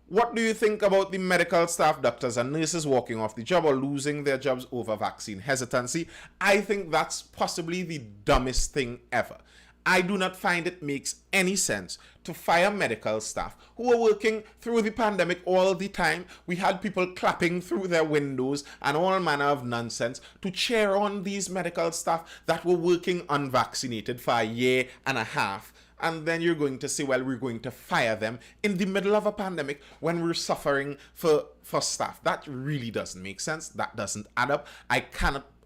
[SPEAKER 1] What do you think about the medical staff, doctors and nurses walking off the job or losing their jobs over vaccine hesitancy? I think that's possibly the dumbest thing ever. I do not find it makes any sense to fire medical staff who are working through the pandemic all the time. We had people clapping through their windows and all manner of nonsense to cheer on these medical staff that were working unvaccinated for a year and a half. And then you're going to say, well, we're going to fire them in the middle of a pandemic when we're suffering for staff. That really doesn't make sense. That doesn't add up.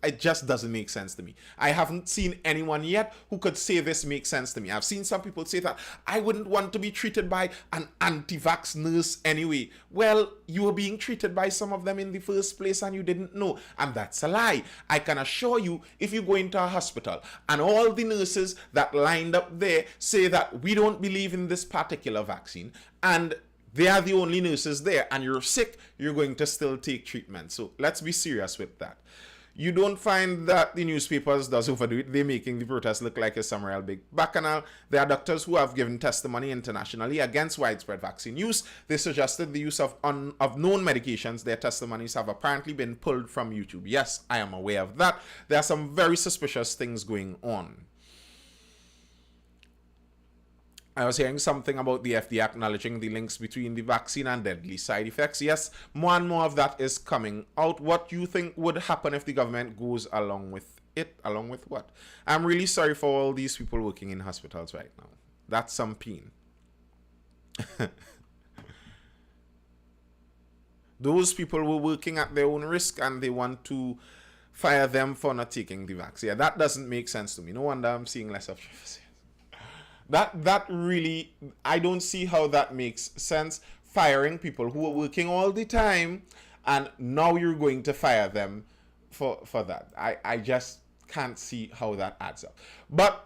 [SPEAKER 1] It just doesn't make sense to me. I haven't seen anyone yet who could say this makes sense to me. I've seen some people say that I wouldn't want to be treated by an anti-vax nurse anyway. Well, you were being treated by some of them in the first place and you didn't know. And that's a lie. I can assure you, if you go into a hospital and all the nurses that lined up there say that we don't believe in this particular vaccine and they are the only nurses there and you're sick, you're going to still take treatment. So let's be serious with that. You don't find that the newspapers does overdo it. They're making the protest look like a some real big bacchanal. There are doctors who have given testimony internationally against widespread vaccine use. They suggested the use of known medications. Their testimonies have apparently been pulled from YouTube. Yes, I am aware of that. There are some very suspicious things going on. I was hearing something about the FDA acknowledging the links between the vaccine and deadly side effects. Yes, more and more of that is coming out. What do you think would happen if the government goes along with it? Along with what? I'm really sorry for all these people working in hospitals right now. That's some pain. Those people were working at their own risk and they want to fire them for not taking the vaccine. Yeah, that doesn't make sense to me. No wonder I'm seeing less of Travis. That really, I don't see how that makes sense. Firing people who are working all the time and now you're going to fire them for that. I just can't see how that adds up. But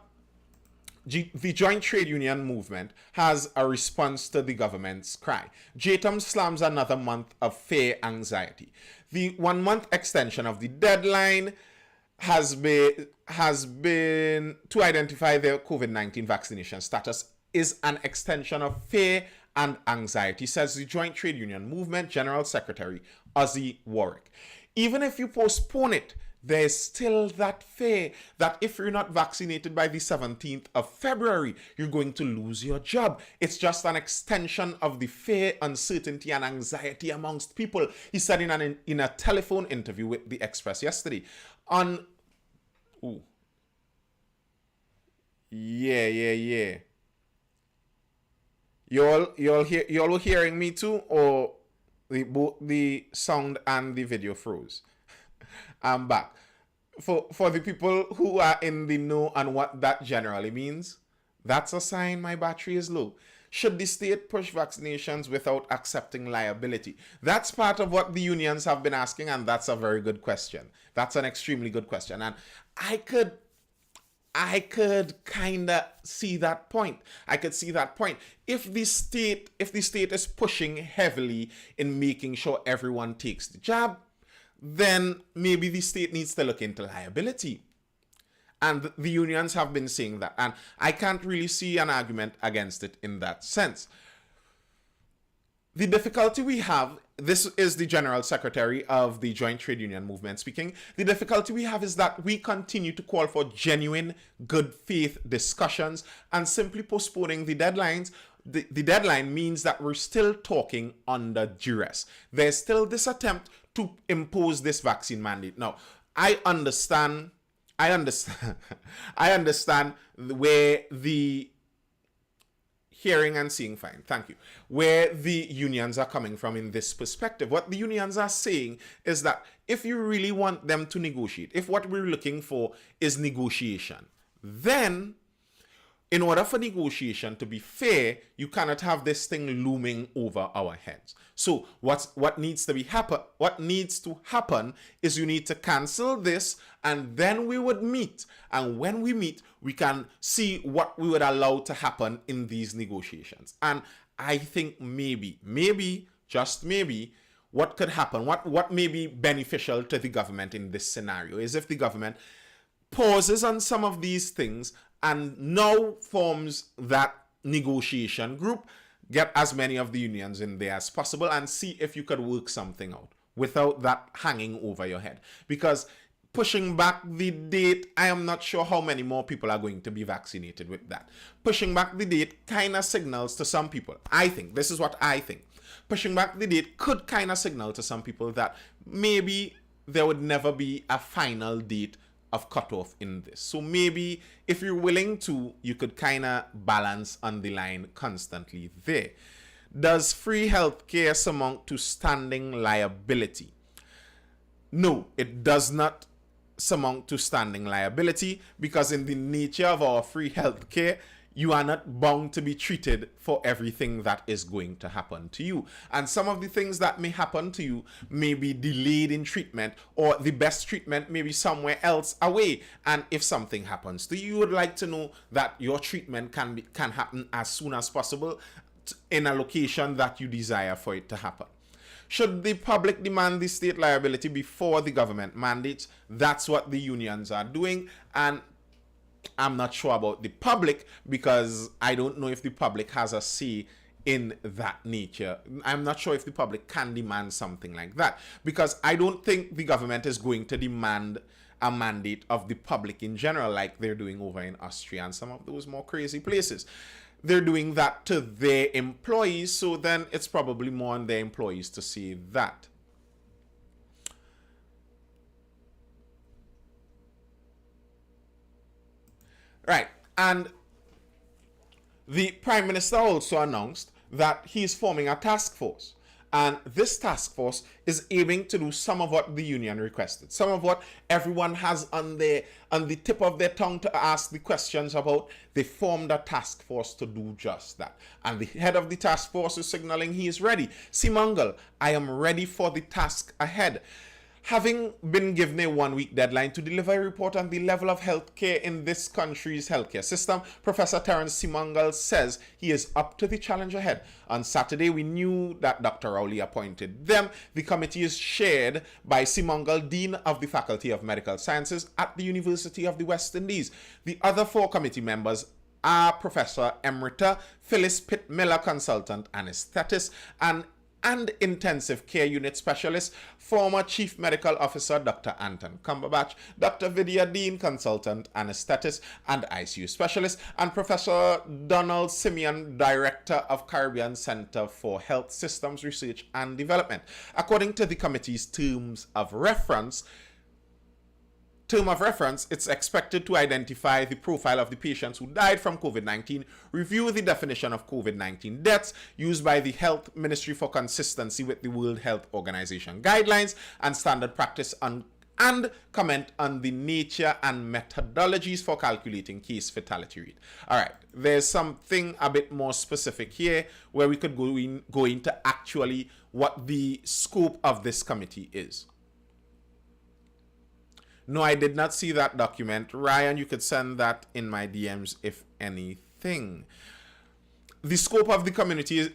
[SPEAKER 1] the Joint Trade Union movement has a response to the government's cry. JTUM slams another month of fare anxiety. The 1 month extension of the deadline has been to identify their COVID-19 vaccination status is an extension of fear and anxiety, says the Joint Trade Union Movement General Secretary Ozzy Warwick. Even if you postpone it, there's still that fear that if you're not vaccinated by the 17th of February, you're going to lose your job. It's just an extension of the fear, uncertainty, and anxiety amongst people. He said in a telephone interview with The Express yesterday. Yeah. Y'all were hearing me too, or both the sound and the video froze? I'm back. For the people who are in the know and what that generally means, that's a sign my battery is low. Should the state push vaccinations without accepting liability? That's part of what the unions have been asking, and that's a very good question. That's an extremely good question. And I could kind of see that point. I could see that point. If the state is pushing heavily in making sure everyone takes the jab, then maybe the state needs to look into liability. And the unions have been saying that. And I can't really see an argument against it in that sense. The difficulty we have, this is the General Secretary of the Joint Trade Union Movement speaking, the difficulty we have is that we continue to call for genuine, good faith discussions, and simply postponing the deadlines. The deadline means that we're still talking under duress. There's still this attempt to impose this vaccine mandate. Now, I understand where the hearing and seeing fine, thank you, where the unions are coming from in this perspective. What the unions are saying is that if you really want them to negotiate, if what we're looking for is negotiation, then in order for negotiation to be fair, you cannot have this thing looming over our heads. So what needs to happen is you need to cancel this, and then we would meet. And when we meet, we can see what we would allow to happen in these negotiations. And I think maybe, just maybe, what could happen, what may be beneficial to the government in this scenario is if the government pauses on some of these things and now forms that negotiation group, get as many of the unions in there as possible, and see if you could work something out without that hanging over your head. Because Pushing back the date, I am not sure how many more people are going to be vaccinated with that. Pushing back the date kind of signals to some people, I think, this is what I think. Pushing back the date could kind of signal to some people that maybe there would never be a final date of cutoff in this. So maybe if you're willing to, you could kind of balance on the line constantly there. Does free healthcare amount to standing liability? No, it does not amount to standing liability, because in the nature of our free healthcare, you are not bound to be treated for everything that is going to happen to you. And some of the things that may happen to you may be delayed in treatment, or the best treatment may be somewhere else away. And if something happens to you, you would like to know that your treatment can happen as soon as possible in a location that you desire for it to happen. Should the public demand the state liability before the government mandates? That's what the unions are doing, and I'm not sure about the public, because I don't know if the public has a say in that nature. I'm not sure if the public can demand something like that, because I don't think the government is going to demand a mandate of the public in general like they're doing over in Austria and some of those more crazy places. They're doing that to their employees, so then it's probably more on their employees to say that. Right, and the Prime Minister also announced that he is forming a task force. And this task force is aiming to do some of what the union requested, some of what everyone has on the tip of their tongue to ask the questions about. They formed a task force to do just that. And the head of the task force is signaling he is ready. Simangal, I am ready for the task ahead. Having been given a 1-week deadline to deliver a report on the level of healthcare in this country's healthcare system, Professor Terence Simangal says he is up to the challenge ahead. On Saturday, we knew that Dr. Rowley appointed them. The committee is chaired by Simangal, Dean of the Faculty of Medical Sciences at the University of the West Indies. The other 4 committee members are Professor Emerita Phyllis Pitt-Miller, consultant anesthetist, and intensive care unit specialist, former Chief Medical Officer Dr. Anton Cumberbatch, Dr. Vidya Dean, consultant anesthetist and ICU specialist, and Professor Donald Simeon, Director of Caribbean Center for Health Systems Research and Development. According to the committee's terms of reference, it's expected to identify the profile of the patients who died from COVID-19, review the definition of COVID-19 deaths used by the Health Ministry for consistency with the World Health Organization guidelines and standard practice, and comment on the nature and methodologies for calculating case fatality rate. All right, there's something a bit more specific here where we could go into actually what the scope of this committee is. No, I did not see that document. Ryan, you could send that in my DMs if anything. The scope of the committee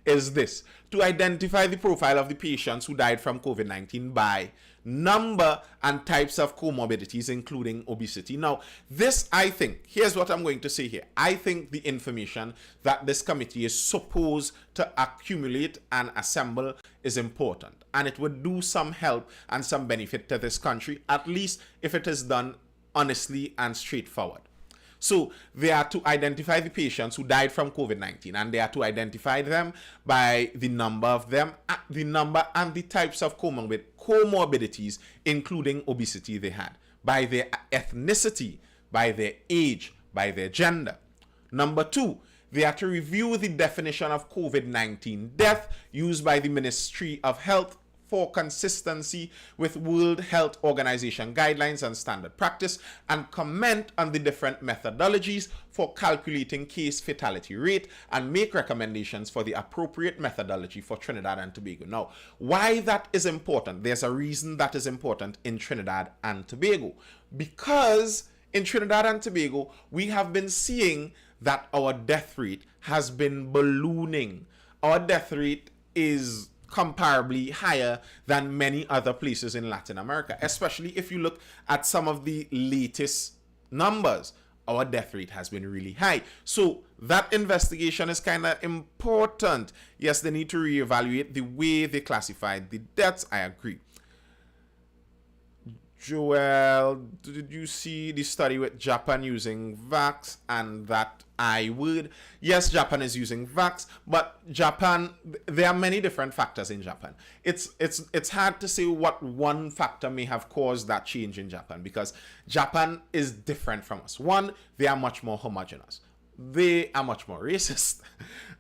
[SPEAKER 1] is this: to identify the profile of the patients who died from COVID-19 by number and types of comorbidities, including obesity. Now, this, I think, here's what I'm going to say here. I think the information that this committee is supposed to accumulate and assemble is important, and it would do some help and some benefit to this country, at least if it is done honestly and straightforward. So they are to identify the patients who died from COVID-19, and they are to identify them by the number of them, the number and the types of comorbidities, including obesity they had, by their ethnicity, by their age, by their gender. Number 2, they are to review the definition of COVID-19 death used by the Ministry of Health for consistency with World Health Organization guidelines and standard practice, and comment on the different methodologies for calculating case fatality rate, and make recommendations for the appropriate methodology for Trinidad and Tobago. Now, why that is important? There's a reason that is important in Trinidad and Tobago. Because in Trinidad and Tobago, we have been seeing that our death rate has been ballooning. Our death rate is comparably higher than many other places in Latin America, especially if you look at some of the latest numbers. Our death rate has been really high. So that investigation is kind of important. Yes, they need to reevaluate the way they classified the deaths. I agree. Joel, did you see the study with Japan using vax and that I would? Yes, Japan is using vax, but Japan, there are many different factors in Japan. It's hard to say what one factor may have caused that change in Japan, because Japan is different from us. One, they are much more homogenous. They are much more racist.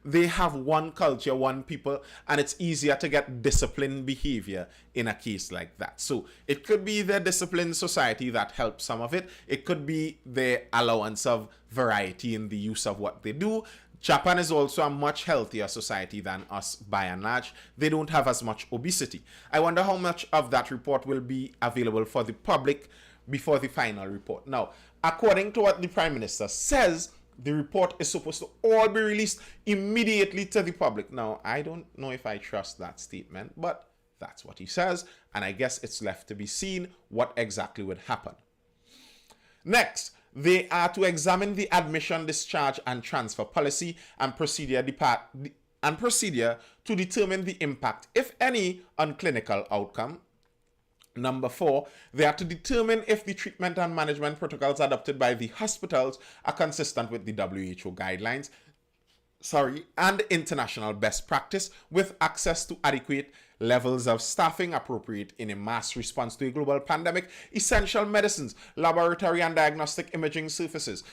[SPEAKER 1] They have one culture, one people, and it's easier to get disciplined behavior in a case like that. So it could be their disciplined society that helps some of it. It could be their allowance of variety in the use of what they do. Japan is also a much healthier society than us by and large. They don't have as much obesity. I wonder how much of that report will be available for the public before the final report. Now, according to what the Prime Minister says, the report is supposed to all be released immediately to the public. Now, I don't know if I trust that statement, but that's what he says, and I guess it's left to be seen what exactly would happen. Next, they are to examine the admission, discharge, and transfer policy and procedure to determine the impact, if any, on clinical outcome. Number 4, they are to determine if the treatment and management protocols adopted by the hospitals are consistent with the WHO guidelines, and international best practice, with access to adequate levels of staffing appropriate in a mass response to a global pandemic, essential medicines, laboratory and diagnostic imaging services,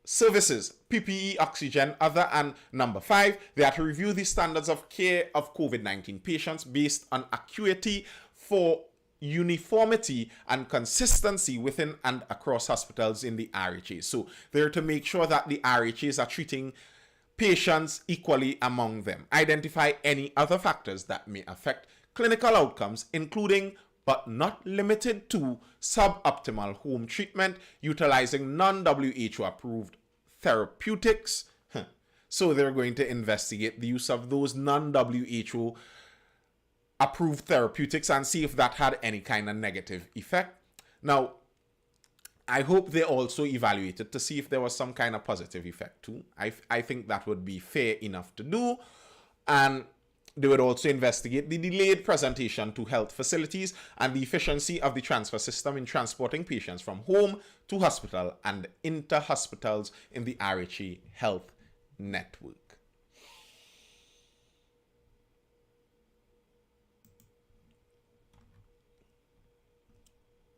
[SPEAKER 1] PPE, oxygen, other. And number 5, they are to review the standards of care of COVID-19 patients based on acuity for uniformity and consistency within and across hospitals in the RHAs. So they're to make sure that the RHAs are treating patients equally among them. Identify any other factors that may affect clinical outcomes, including but not limited to suboptimal home treatment, utilizing non-WHO approved therapeutics. So they're going to investigate the use of those non-WHO approved therapeutics and see if that had any kind of negative effect. Now, I hope they also evaluated to see if there was some kind of positive effect too. I think that would be fair enough to do. And they would also investigate the delayed presentation to health facilities and the efficiency of the transfer system in transporting patients from home to hospital and inter hospitals in the RHA health network.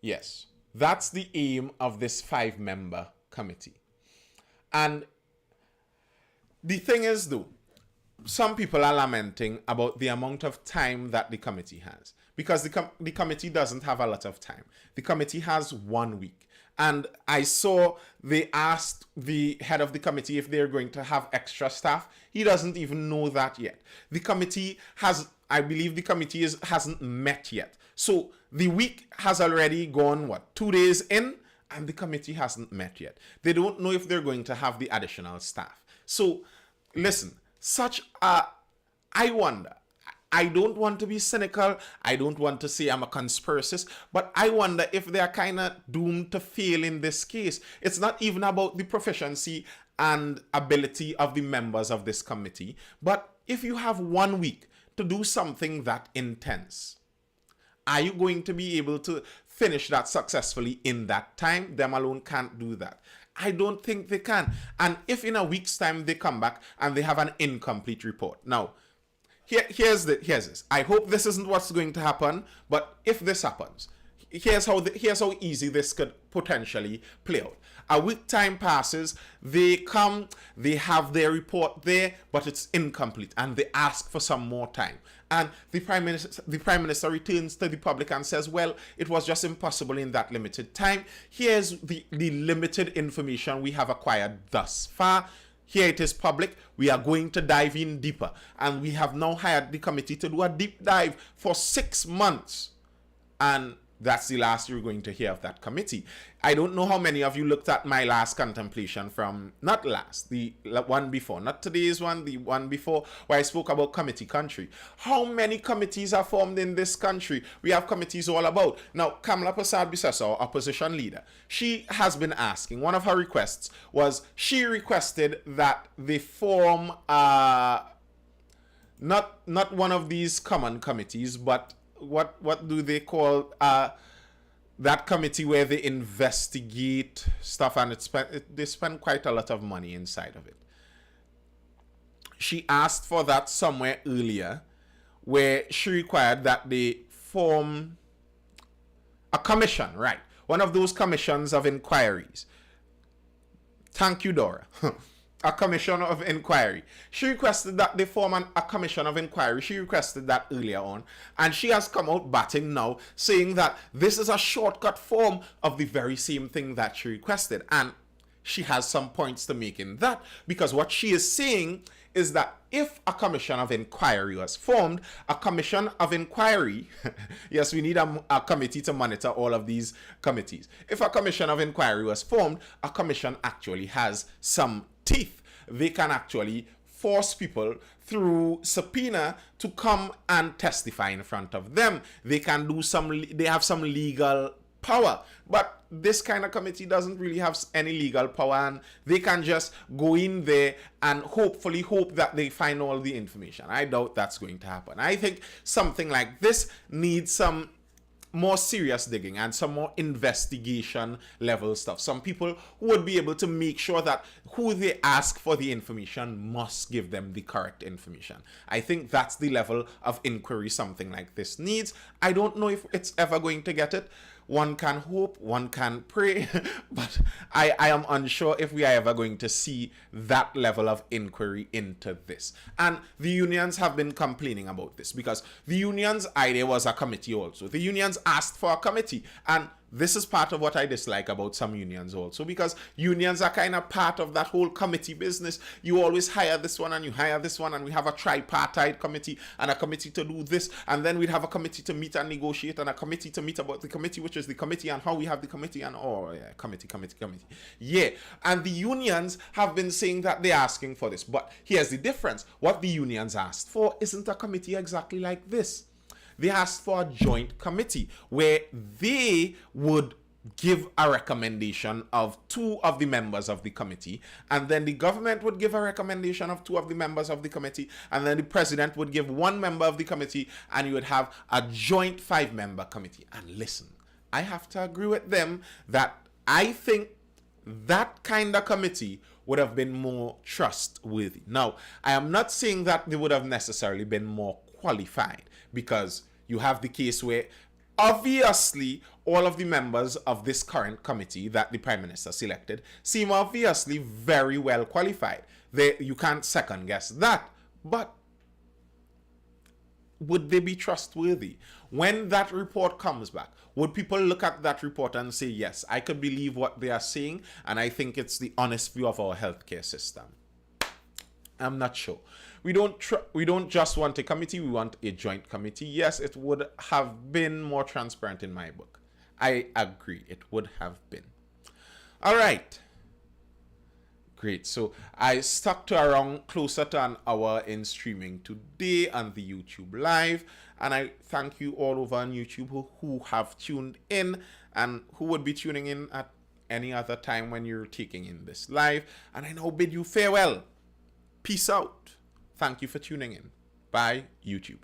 [SPEAKER 1] Yes, that's the aim of this 5-member committee. And the thing is, though, some people are lamenting about the amount of time that the committee has, because the committee doesn't have a lot of time. The committee has 1 week. And I saw they asked the head of the committee if they're going to have extra staff. He doesn't even know that yet. The committee has, I believe the committee hasn't met yet. So the week has already gone, 2 days in, and the committee hasn't met yet. They don't know if they're going to have the additional staff. So listen, I wonder, I don't want to be cynical, I don't want to say I'm a conspiracist, but I wonder if they're kind of doomed to fail in this case. It's not even about the proficiency and ability of the members of this committee, but if you have 1 week to do something that intense, are you going to be able to finish that successfully in that time? Them alone can't do that. I don't think they can. And if in a week's time they come back and they have an incomplete report. Now, here's this. I hope this isn't what's going to happen, but if this happens, here's how easy this could potentially play out. A week time passes, they come, they have their report there, but it's incomplete, and they ask for some more time. And the Prime Minister returns to the public and says, well, it was just impossible in that limited time. Here's the limited information we have acquired thus far. Here it is public. We are going to dive in deeper. And we have now hired the committee to do a deep dive for 6 months. And that's the last you're going to hear of that committee. I don't know how many of you looked at my last contemplation from, not last, the one before, not today's one, the one before, where I spoke about committee country. How many committees are formed in this country? We have committees all about. Now, Kamala Prasad-Bissessar, our opposition leader, she has been asking, one of her requests was, she requested that they form, not one of these common committees, but what do they call, that committee where they investigate stuff, and they spend quite a lot of money inside of it. She asked for that somewhere earlier, where she required that they form a commission, right? One of those commissions of inquiries. Thank you, Dora. A commission of inquiry. She requested that they form a commission of inquiry. She requested that earlier on. And she has come out batting now, saying that this is a shortcut form of the very same thing that she requested. And she has some points to make in that, because what she is saying is that if a commission of inquiry was formed, a commission of inquiry, yes, we need a committee to monitor all of these committees. If a commission of inquiry was formed, a commission actually has some teeth. They can actually force people through subpoena to come and testify in front of them. They can do they have some legal power, but this kind of committee doesn't really have any legal power, and they can just go in there and hopefully hope that they find all the information. I doubt that's going to happen. I think something like this needs some more serious digging and some more investigation level stuff. Some people who would be able to make sure that who they ask for the information must give them the correct information. I think that's the level of inquiry something like this needs. I don't know if it's ever going to get it. One can hope, one can pray, but I am unsure if we are ever going to see that level of inquiry into this. And the unions have been complaining about this, because the union's idea was a committee also. The unions asked for a committee, and this is part of what I dislike about some unions also, because unions are kind of part of that whole committee business. You always hire this one and you hire this one, and we have a tripartite committee and a committee to do this, and then we'd have a committee to meet and negotiate, and a committee to meet about the committee, which is the committee, and how we have the committee, and committee. Yeah, and the unions have been saying that they're asking for this, but here's the difference. What the unions asked for isn't a committee exactly like this. They asked for a joint committee where they would give a recommendation of 2 of the members of the committee, and then the government would give a recommendation of 2 of the members of the committee, and then the president would give 1 member of the committee, and you would have a joint 5-member committee. And listen, I have to agree with them that I think that kind of committee would have been more trustworthy. Now, I am not saying that they would have necessarily been more qualified, because you have the case where obviously all of the members of this current committee that the Prime Minister selected seem obviously very well qualified. You can't second guess that. But would they be trustworthy? When that report comes back, would people look at that report and say, yes, I could believe what they are saying, and I think it's the honest view of our healthcare system? I'm not sure. We don't just want a committee, we want a joint committee. Yes, it would have been more transparent in my book. I agree, it would have been. All right. Great. So I stuck to around closer to an hour in streaming today on the YouTube Live. And I thank you all over on YouTube who have tuned in and who would be tuning in at any other time when you're taking in this live. And I now bid you farewell. Peace out. Thank you for tuning in. Bye, YouTube.